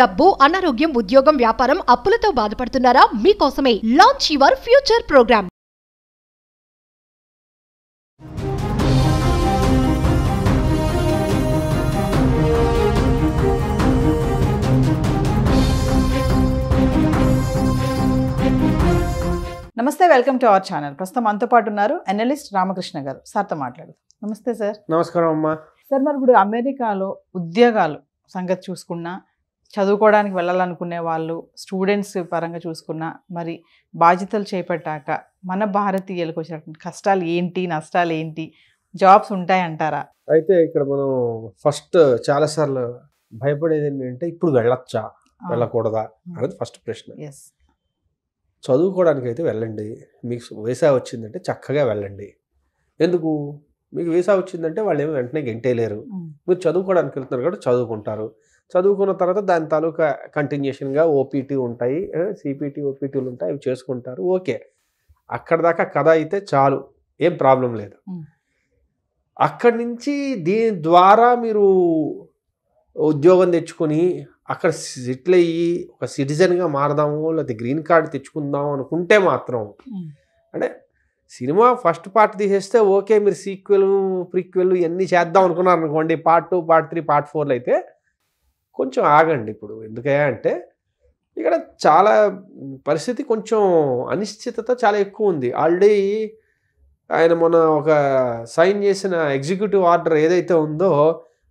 డబ్బు, అనారోగ్యం, ఉద్యోగం, వ్యాపారం, అప్పులతో బాధపడుతున్నారా? మీకోసమే లాంచ్ యువర్ ఫ్యూచర్ ప్రోగ్రామ్. నమస్తే, వెల్కమ్ టు అవర్ ఛానల్. ప్రస్తుతం మనతో పాటు ఉన్నారు అనలిస్ట్ రామకృష్ణ గారు. సార్తో మాట్లాడు. నమస్తే సార్. నమస్కారం అమ్మా. సార్, మరి ఇప్పుడు అమెరికాలో ఉద్యోగాలు సంగతి చూసుకున్నా, చదువుకోవడానికి వెళ్ళాలనుకునే వాళ్ళు, స్టూడెంట్స్ పరంగా చూసుకున్నా, మరి బాధ్యతలు చేపట్టాక మన భారతీయులకు వచ్చినటువంటి కష్టాలు ఏంటి, నష్టాలు ఏంటి, జాబ్స్ ఉంటాయంటారా? అయితే ఇక్కడ మనం ఫస్ట్ చాలాసార్లు భయపడేది ఏంటంటే ఇప్పుడు వెళ్ళొచ్చా వెళ్ళకూడదా అనేది ఫస్ట్ ప్రశ్న. ఎస్, చదువుకోవడానికి అయితే వెళ్ళండి. మీకు వీసా వచ్చిందంటే చక్కగా వెళ్ళండి. ఎందుకు? మీకు వీసా వచ్చిందంటే వాళ్ళు ఏమో వెంటనే గెంటేయలేరు. మీరు చదువుకోవడానికి వెళ్తున్నారు కాబట్టి చదువుకుంటారు. చదువుకున్న తర్వాత దాని తాలూకా కంటిన్యూషన్గా ఓపీటీ ఉంటాయి, సిపిటీ ఓపీటీలు ఉంటాయి, అవి చేసుకుంటారు. ఓకే, అక్కడ దాకా కథ అయితే చాలు, ఏం ప్రాబ్లం లేదు. అక్కడి నుంచి దీని ద్వారా మీరు ఉద్యోగం తెచ్చుకొని అక్కడ సెటిల్ అయ్యి ఒక సిటిజన్గా మారదాము, లేకపోతే గ్రీన్ కార్డు తెచ్చుకుందాము అనుకుంటే మాత్రం, అంటే సినిమా ఫస్ట్ పార్ట్ తీసేస్తే ఓకే, మీరు సీక్వెల్ ప్రీక్వెల్ ఇవన్నీ చేద్దాం అనుకున్నారు అనుకోండి, పార్ట్ 2, పార్ట్ 3, పార్ట్ 4 అయితే కొంచెం ఆగండి. ఇప్పుడు ఎందుకయ్యా అంటే ఇక్కడ చాలా పరిస్థితి కొంచెం అనిశ్చితత చాలా ఎక్కువ ఉంది. ఆల్రెడీ ఆయన మొన్న ఒక సైన్ చేసిన ఎగ్జిక్యూటివ్ ఆర్డర్ ఏదైతే ఉందో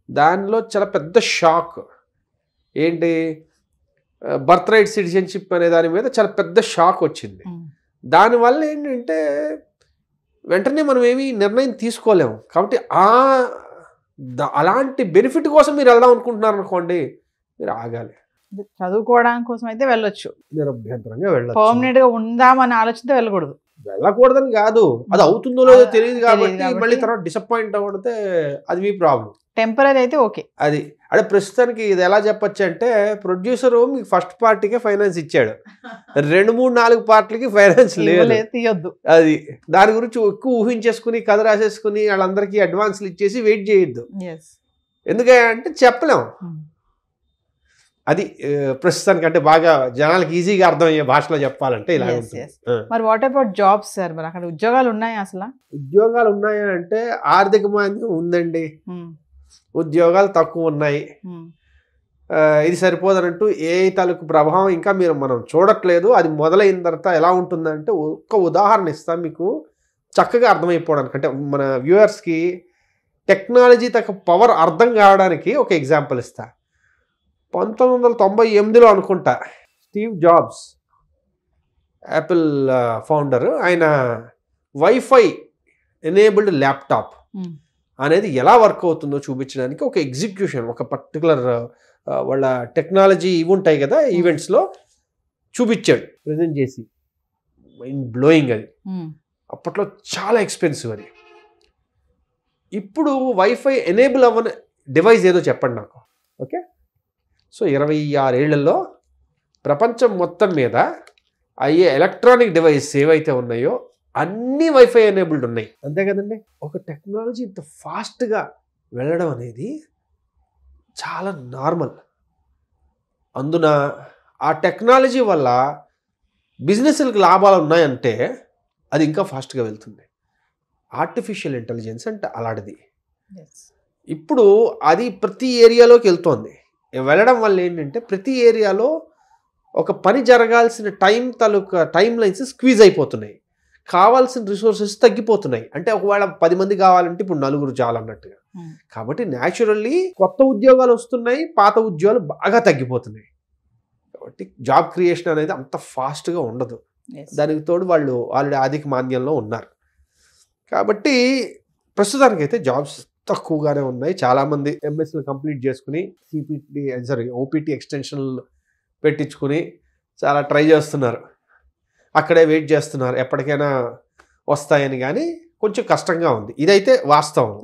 దానిలో చాలా పెద్ద షాక్. ఏంటి? బర్త్ రైట్ సిటిజన్షిప్ అనే దాని మీద చాలా పెద్ద షాక్ వచ్చింది. దానివల్ల ఏంటంటే వెంటనే మనం ఏమీ నిర్ణయం తీసుకోలేము. కాబట్టి అలాంటి బెనిఫిట్ కోసం మీరు వెళ్దాం అనుకుంటున్నారు అనుకోండి, మీరు ఆగాలి. చదువుకోవడానికి కోసం అయితే వెళ్ళొచ్చు, నిరభ్యంతరంగా వెళ్ళొచ్చు. పర్మనెంట్ గా ఉందామని ఆలోచనతో వెళ్ళకూడదు. వెళ్ళకూడదని కాదు, అది అవుతుందో లేదో తెలియదు కాబట్టి మళ్ళీ తర్వాత డిసప్పాయింట్ అవ్వడితే అది మీ ప్రాబ్లం. టెంపరీ అయితే ఓకే. అది అంటే ప్రస్తుతానికి ఇది ఎలా చెప్పచ్చు అంటే, ప్రొడ్యూసరు మీకు ఫస్ట్ పార్టీకే ఫైనాన్స్ ఇచ్చాడు, 2, 3, 4 పార్టీలకి ఫైనాన్స్ లేదు, తీయొద్దు. అది దాని గురించి ఎక్కువ ఊహించేసుకుని కథ రాసేసుకుని వాళ్ళందరికీ అడ్వాన్స్లు ఇచ్చేసి వెయిట్ చేయొద్దు. ఎందుకంటే చెప్పలేం. అది ప్రస్తుతానికి అంటే బాగా జనాలకి ఈజీగా అర్థమయ్యే భాషలో చెప్పాలంటే ఇలా ఉంటుంది. మరి వాట్ అబౌట్ జాబ్స్ సార్? మరి అక్కడ ఉద్యోగాలు ఉన్నాయా? అసలు ఉద్యోగాలు ఉన్నాయా అంటే ఆర్థిక మాంద్యం ఉందండి, ఉద్యోగాలు తక్కువ ఉన్నాయి. ఇది సరిపోదనంటూ ఏ తాలూకు ప్రభావం ఇంకా మనం చూడట్లేదు. అది మొదలైన తర్వాత ఎలా ఉంటుందంటే, ఒక్క ఉదాహరణ ఇస్తాం మీకు చక్కగా అర్థమైపోవడానికి, అంటే మన వ్యూవర్స్కి టెక్నాలజీ తగ్గ పవర్ అర్థం కావడానికి ఒక ఎగ్జాంపుల్ ఇస్తా. 1998లో అనుకుంటా స్టీవ్ జాబ్స్, యాపిల్ ఫౌండర్, ఆయన వైఫై ఎనేబుల్డ్ ల్యాప్టాప్ అనేది ఎలా వర్క్ అవుతుందో చూపించడానికి ఒక ఎగ్జిక్యూషన్, ఒక పర్టికులర్ వాళ్ళ టెక్నాలజీ ఇవి ఉంటాయి కదా ఈవెంట్స్లో చూపించాడు, ప్రజెంట్ చేసి. మైండ్ బ్లోయింగ్ అది. అప్పట్లో చాలా ఎక్స్పెన్సివ్ అది. ఇప్పుడు వైఫై ఎనేబుల్ అవ్వని డివైస్ ఏదో చెప్పండి నాకు. ఓకే, సో 26 ఏళ్లలో ప్రపంచం మొత్తం మీద అయ్యే ఎలక్ట్రానిక్ డివైస్ ఏవైతే ఉన్నాయో అన్నీ వైఫై ఎనేబుల్డ్ ఉన్నాయి, అంతే కదండి. ఒక టెక్నాలజీ ఇంత ఫాస్ట్గా వెళ్ళడం అనేది చాలా నార్మల్. అందున ఆ టెక్నాలజీ వల్ల బిజినెస్లకు లాభాలు ఉన్నాయంటే అది ఇంకా ఫాస్ట్గా వెళ్తుంది. ఆర్టిఫిషియల్ ఇంటెలిజెన్స్ అంటే అలాంటిది. ఇప్పుడు అది ప్రతి ఏరియాలోకి వెళ్తోంది. వెళ్ళడం వల్ల ఏంటంటే ప్రతి ఏరియాలో ఒక పని జరగాల్సిన టైం లైన్స్ స్క్వీజ్ అయిపోతున్నాయి, కావాల్సిన రిసోర్సెస్ తగ్గిపోతున్నాయి. అంటే ఒకవేళ 10 మంది కావాలంటే ఇప్పుడు 4 చాలన్నట్టుగా. కాబట్టి న్యాచురల్లీ కొత్త ఉద్యోగాలు వస్తున్నాయి, పాత ఉద్యోగాలు బాగా తగ్గిపోతున్నాయి. కాబట్టి జాబ్ క్రియేషన్ అనేది అంత ఫాస్ట్గా ఉండదు. దానికి తోడు వాళ్ళు ఆల్రెడీ ఆర్థిక మాంద్యంలో ఉన్నారు. కాబట్టి ప్రస్తుతానికైతే జాబ్స్ తక్కువగానే ఉన్నాయి. చాలామంది ఎంఎస్లు కంప్లీట్ చేసుకుని ఓపీటీ ఎక్స్టెన్షన్లు పెట్టించుకుని చాలా ట్రై చేస్తున్నారు, అక్కడే వెయిట్ చేస్తున్నారు ఎప్పటికైనా వస్తాయని. కానీ కొంచెం కష్టంగా ఉంది, ఇదైతే వాస్తవం.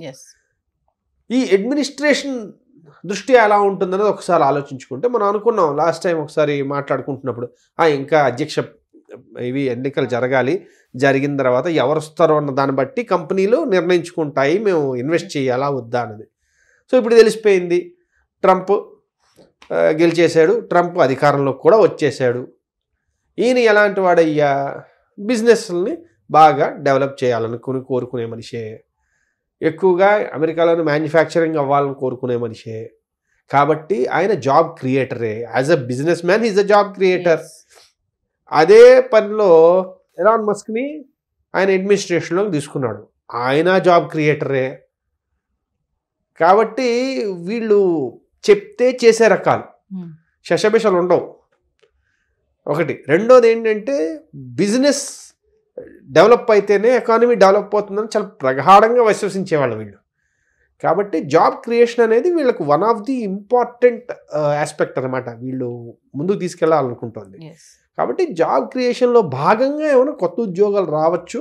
ఈ అడ్మినిస్ట్రేషన్ దృష్ట్యా ఎలా ఉంటుందనేది ఒకసారి ఆలోచించుకుంటే, మనం అనుకున్నాం లాస్ట్ టైం ఒకసారి మాట్లాడుకుంటున్నప్పుడు, ఇంకా అధ్యక్ష ఇవి ఎన్నికలు జరగాలి, జరిగిన తర్వాత ఎవరు వస్తారో అన్న దాన్ని బట్టి కంపెనీలు నిర్ణయించుకుంటాయి మేము ఇన్వెస్ట్ చేయాలా వద్దా అన్నది. సో ఇప్పుడు తెలిసిపోయింది, ట్రంప్ గెలిచేశాడు, ట్రంప్ అధికారంలోకి కూడా వచ్చేసాడు. ఈయన ఎలాంటి వాడయ్యా, బిజినెస్ని బాగా డెవలప్ చేయాలని కోరుకునే మనిషే, ఎక్కువగా అమెరికాలోని మ్యానుఫ్యాక్చరింగ్ అవ్వాలని కోరుకునే మనిషే. కాబట్టి ఆయన జాబ్ క్రియేటరే. As a business man is a job creator. అదే పనిలో ఎలాన్ మస్క్ని ఆయన అడ్మినిస్ట్రేషన్లోకి తీసుకున్నాడు, ఆయన జాబ్ క్రియేటరే. కాబట్టి వీళ్ళు చెప్తే చేసే రకాలు, శశబిషలు ఉండవు. ఒకటి. రెండోది ఏంటంటే బిజినెస్ డెవలప్ అయితేనే ఎకానమీ డెవలప్ అవుతుందని చాలా ప్రగాఢంగా విశ్వసించేవాళ్ళు వీళ్ళు. కాబట్టి జాబ్ క్రియేషన్ అనేది వీళ్ళకు one of the important aspect అనమాట, వీళ్ళు ముందుకు తీసుకెళ్లాలనుకుంటుంది. కాబట్టి జాబ్ క్రియేషన్లో భాగంగా ఏమైనా కొత్త ఉద్యోగాలు రావచ్చు,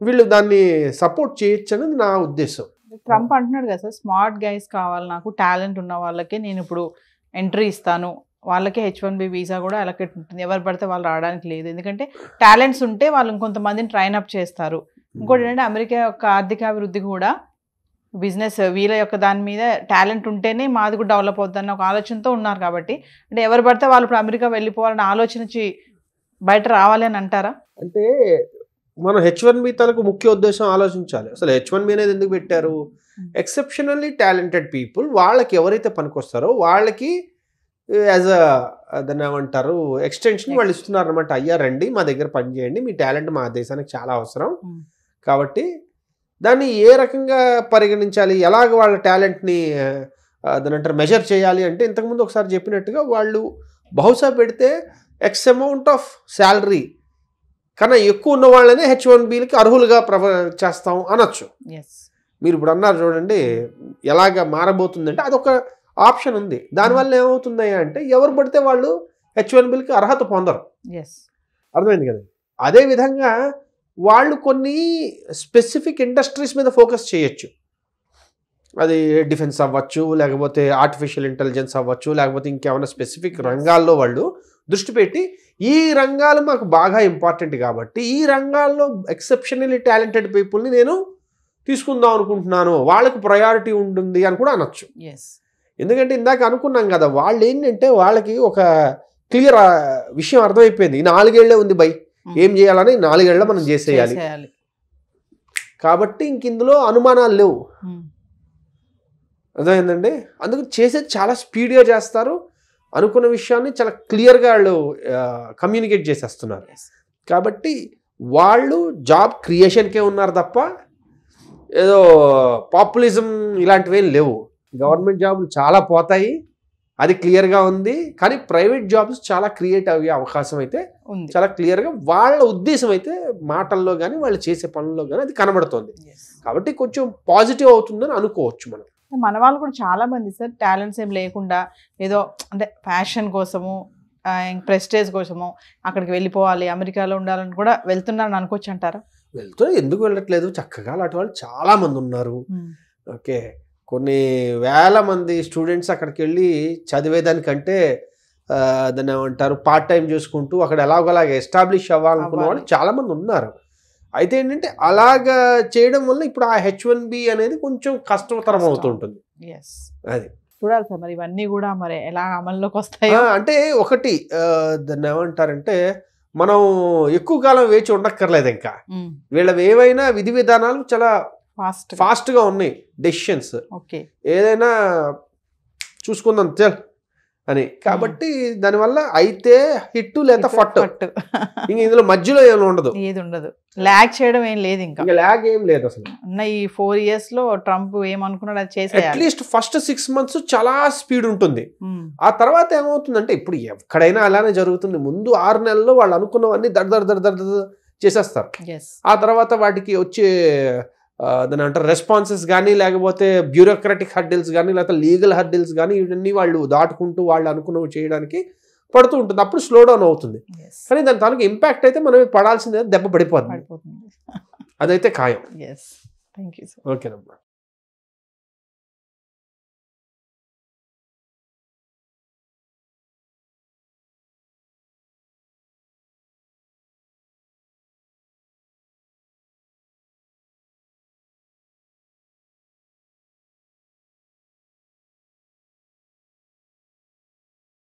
వీళ్ళు దాన్ని సపోర్ట్ చేయొచ్చు అనేది నా ఉద్దేశం. ట్రంప్ అంటున్నాడు కదా సార్, స్మార్ట్ గైస్ కావాలి నాకు, టాలెంట్ ఉన్న వాళ్ళకే నేను ఇప్పుడు ఎంట్రీ ఇస్తాను, వాళ్ళకే H1B వీసా కూడా అలొకేట్ ఉంటుంది, ఎవరు పడితే వాళ్ళు రావడానికి లేదు, ఎందుకంటే టాలెంట్స్ ఉంటే వాళ్ళు ఇంకొంతమందిని ట్రైన్ అప్ చేస్తారు. ఇంకోటి ఏంటంటే అమెరికా యొక్క ఆర్థికాభివృద్ధి కూడా బిజినెస్ వీళ్ళ యొక్క దాని మీద టాలెంట్ ఉంటేనే మాది కూడా డెవలప్ అవుతుందన్న ఒక ఆలోచనతో ఉన్నారు. కాబట్టి అంటే ఎవరు పడితే వాళ్ళు ఇప్పుడు అమెరికా వెళ్ళిపోవాలని ఆలోచన బయట రావాలి అని అంటారా? అంటే మనం H1B తలకు ముఖ్య ఉద్దేశం ఆలోచించాలి. అసలు H1B అనేది ఎందుకు పెట్టారు? ఎక్సెప్షనల్లీ టాలెంటెడ్ పీపుల్, వాళ్ళకి ఎవరైతే పనికొస్తారో వాళ్ళకి యాజ్ దాన్ని ఏమంటారు ఎక్స్టెన్షన్ వాళ్ళు ఇస్తున్నారు అనమాట. అయ్యా రండి మా దగ్గర పని చేయండి, మీ టాలెంట్ మా దేశానికి చాలా అవసరం. కాబట్టి దాన్ని ఏ రకంగా పరిగణించాలి, ఎలాగ వాళ్ళ టాలెంట్ని దాని అంటారు మెజర్ చేయాలి అంటే, ఇంతకుముందు ఒకసారి చెప్పినట్టుగా వాళ్ళు బహుశా పెడితే ఎక్స్ అమౌంట్ ఆఫ్ శాలరీ కన్నా ఎక్కువ ఉన్న వాళ్ళనే H1Bలకి అర్హులుగా చేస్తాం అనొచ్చు. మీరు ఇప్పుడు అన్నారు చూడండి, ఎలాగ మారబోతుందంటే అదొక ఆప్షన్ ఉంది. దానివల్ల ఏమవుతుంది అంటే ఎవరు పడితే వాళ్ళు H1Bలకి అర్హత పొందరు. అర్థమైంది కదా. అదేవిధంగా వాళ్ళు కొన్ని స్పెసిఫిక్ ఇండస్ట్రీస్ మీద ఫోకస్ చేయొచ్చు. అది డిఫెన్స్ అవ్వచ్చు, లేకపోతే ఆర్టిఫిషియల్ ఇంటెలిజెన్స్ అవ్వచ్చు, లేకపోతే ఇంకేమైనా స్పెసిఫిక్ రంగాల్లో వాళ్ళు దృష్టి పెట్టి ఈ రంగాలు మాకు బాగా ఇంపార్టెంట్ కాబట్టి ఈ రంగాల్లో ఎక్సెప్షనల్లీ టాలెంటెడ్ పీపుల్ని నేను తీసుకుందాం అనుకుంటున్నాను, వాళ్ళకి ప్రయారిటీ ఉంటుంది అని కూడా అనొచ్చు. ఎందుకంటే ఇందాక అనుకున్నాం కదా, వాళ్ళు ఏంటంటే వాళ్ళకి ఒక క్లియర్ విషయం అర్థమైపోయింది, ఈ 4 ఏళ్లే ఉంది బై, ఏం చేయాలని 4 ఏళ్ళ మనం చేసేయాలి. కాబట్టి ఇంక ఇందులో అనుమానాలు లేవు. అర్థమైందండి. అందుకు చేసేది చాలా స్పీడ్గా చేస్తారు, అనుకున్న విషయాన్ని చాలా క్లియర్గా వాళ్ళు కమ్యూనికేట్ చేసేస్తున్నారు. కాబట్టి వాళ్ళు జాబ్ క్రియేషన్కే ఉన్నారు తప్ప ఏదో పాపులిజం ఇలాంటివి ఏం లేవు. గవర్నమెంట్ జాబులు చాలా పోతాయి, అది క్లియర్గా ఉంది. కానీ ప్రైవేట్ జాబ్స్ చాలా క్రియేట్ అయ్యే అవకాశం అయితే చాలా క్లియర్గా వాళ్ళ ఉద్దేశం అయితే మాటల్లో కానీ వాళ్ళు చేసే పనుల్లో కానీ అది కనబడుతుంది. కాబట్టి కొంచెం పాజిటివ్ అవుతుందని అనుకోవచ్చు మనం. మన వాళ్ళు కూడా చాలా మంది సార్ టాలెంట్స్ ఏం లేకుండా ఏదో అంటే ఫ్యాషన్ కోసము, ప్రెస్టేజ్ కోసము అక్కడికి వెళ్ళిపోవాలి, అమెరికాలో ఉండాలని కూడా వెళ్తున్నారని అనుకోవచ్చు అంటారా? ఎందుకు వెళ్ళట్లేదు, చక్కగా అలాంటి వాళ్ళు చాలా మంది ఉన్నారు. ఓకే, కొన్ని వేల మంది స్టూడెంట్స్ అక్కడికి వెళ్ళి చదివేదానికంటే దాన్ని ఏమంటారు పార్ట్ టైం చేసుకుంటూ అక్కడ ఎలాగోలాగ ఎస్టాబ్లిష్ అవ్వాలనుకున్న వాళ్ళు చాలామంది ఉన్నారు. అయితే ఏంటంటే అలాగా చేయడం వల్ల ఇప్పుడు ఆ H1B అనేది కొంచెం కష్టతరం అవుతుంటుంది. అది చూడాలి సార్ మరి ఇవన్నీ కూడా మరి ఎలా అమల్లోకి వస్తాయో. అంటే ఒకటి దాన్ని ఏమంటారంటే మనం ఎక్కువ కాలం వేచి ఉండక్కర్లేదు. ఇంకా వీళ్ళవి ఏవైనా విధి విధానాలు చాలా ఫాస్ట్గా ఉన్నాయి, డెసిషన్స్ ఏదైనా చూసుకుందాం చల్ అని. కాబట్టి దానివల్ల అయితే హిట్ లేదా ఫట్, ఇంక ఇందులో మధ్యలో ఏమి ఉండదు, ఏది ఉండదు, ల్యాగ్ చేయడం ఏం లేదు, ఇంకా ల్యాగ్ ఏం లేదు అసలు. ఈ 4 years లో ట్రంప్ ఏమనుకున్నాడు అది చేసి అట్లీస్ట్ ఫస్ట్ 6 months చాలా స్పీడ్ ఉంటుంది. ఆ తర్వాత ఏమవుతుందంటే ఇప్పుడు ఎక్కడైనా అలానే జరుగుతుంది. ముందు 6 నెలల్లో వాళ్ళు అనుకున్నవన్నీ దడ చేసేస్తారు. ఆ తర్వాత వాటికి వచ్చే దాని అంటారు రెస్పాన్సెస్ కానీ, లేకపోతే బ్యూరోక్రాటిక్ హర్డిల్స్ కానీ, లేకపోతే లీగల్ హర్డిల్స్ కానీ, ఇవన్నీ వాళ్ళు దాటుకుంటూ వాళ్ళు అనుకున్నవి చేయడానికి పడుతూ ఉంటుంది. అప్పుడు స్లో డౌన్ అవుతుంది. కానీ దాని తాలూకు ఇంపాక్ట్ అయితే మనం పడాల్సిందే, దెబ్బ పడిపోతుంది, అదైతే ఖాయం. ఓకేనమ్మా.